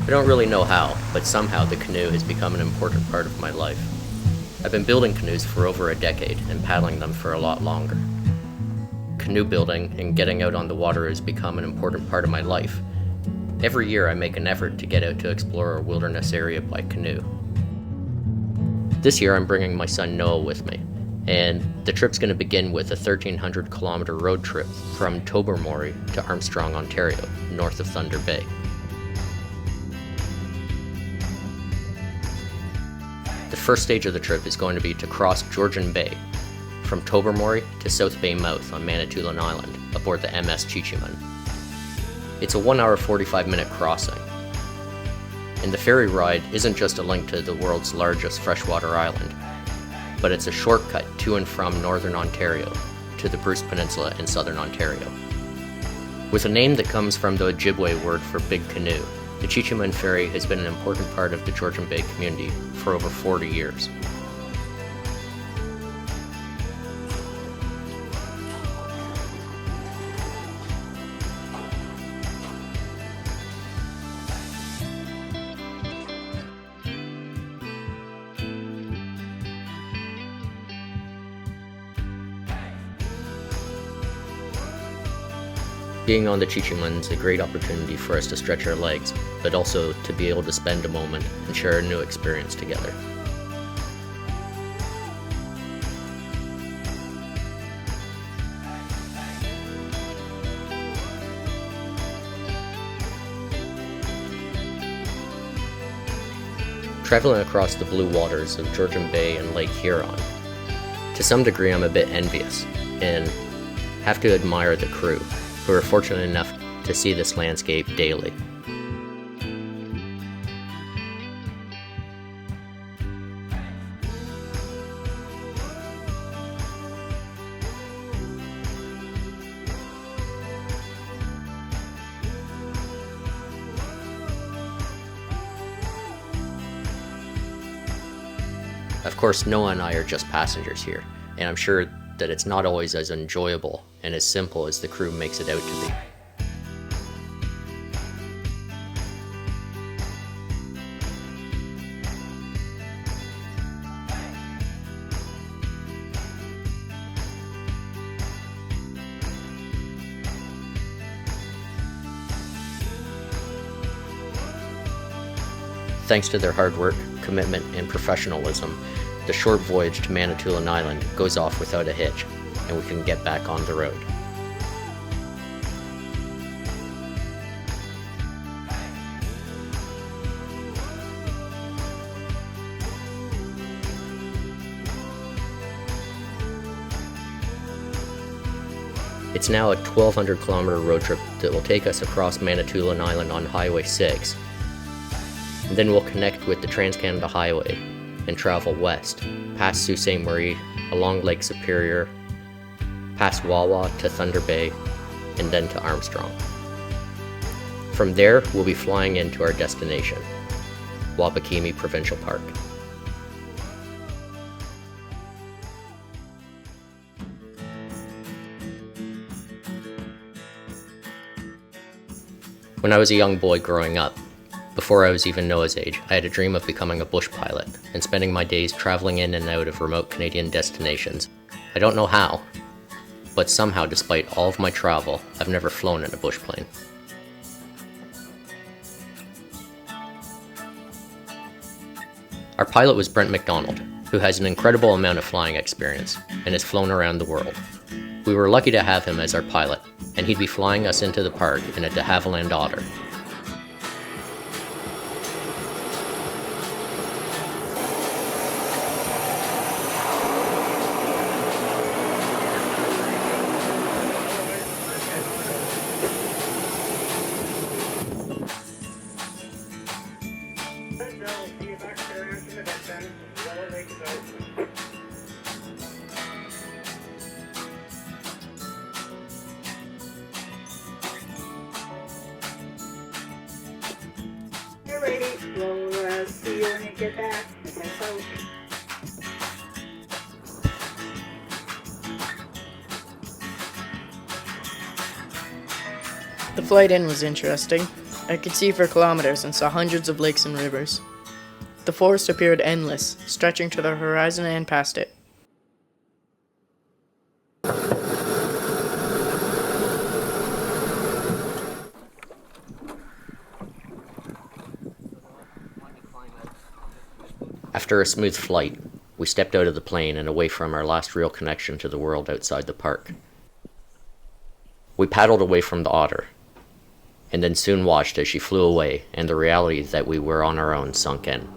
I don't really know how, but somehow the canoe has become an important part of my life. I've been building canoes for over a decade and paddling them for a lot longer. Canoe building and getting out on the water has become an important part of my life. Every year I make an effort to get out to explore a wilderness area by canoe. This year I'm bringing my son Noah with me, and the trip's going to begin with a 1,300-kilometer road trip from Tobermory to Armstrong, Ontario, north of Thunder Bay. The first stage of the trip is going to be to cross Georgian Bay from Tobermory to South Bay Mouth on Manitoulin Island aboard the MS Chichiman. It's a 1 hour 45-minute crossing, and the ferry ride isn't just a link to the world's largest freshwater island, but it's a shortcut to and from northern Ontario to the Bruce Peninsula in southern Ontario. With a name that comes from the Ojibwe word for big canoe, the Chichiman Ferry has been an important part of the Georgian Bay community for over 40 years. Being on the Chichiman is a great opportunity for us to stretch our legs, but also to be able to spend a moment and share a new experience together. Traveling across the blue waters of Georgian Bay and Lake Huron, to some degree I'm a bit envious and have to admire the crew, who are fortunate enough to see this landscape daily. Of course, Noah and I are just passengers here, and I'm sure that it's not always as enjoyable and as simple as the crew makes it out to be. Thanks to their hard work, commitment, and professionalism, the short voyage to Manitoulin Island goes off without a hitch, and we can get back on the road. It's now a 1,200-kilometer road trip that will take us across Manitoulin Island on Highway 6, and then we'll connect with the Trans-Canada Highway and travel west, past Sault Ste. Marie, along Lake Superior, past Wawa to Thunder Bay, and then to Armstrong. From there, we'll be flying into our destination, Wabakimi Provincial Park. When I was a young boy growing up, before I was even Noah's age, I had a dream of becoming a bush pilot and spending my days traveling in and out of remote Canadian destinations. I don't know how, but somehow, despite all of my travel, I've never flown in a bush plane. Our pilot was Brent McDonald, who has an incredible amount of flying experience and has flown around the world. We were lucky to have him as our pilot, and he'd be flying us into the park in a de Havilland Otter. You're ready. We'll see you when you get back. Okay, so. The flight in was interesting. I could see for kilometers and saw hundreds of lakes and rivers. The forest appeared endless, stretching to the horizon and past it. After a smooth flight, we stepped out of the plane and away from our last real connection to the world outside the park. We paddled away from the otter, and then soon watched as she flew away and the reality that we were on our own sunk in.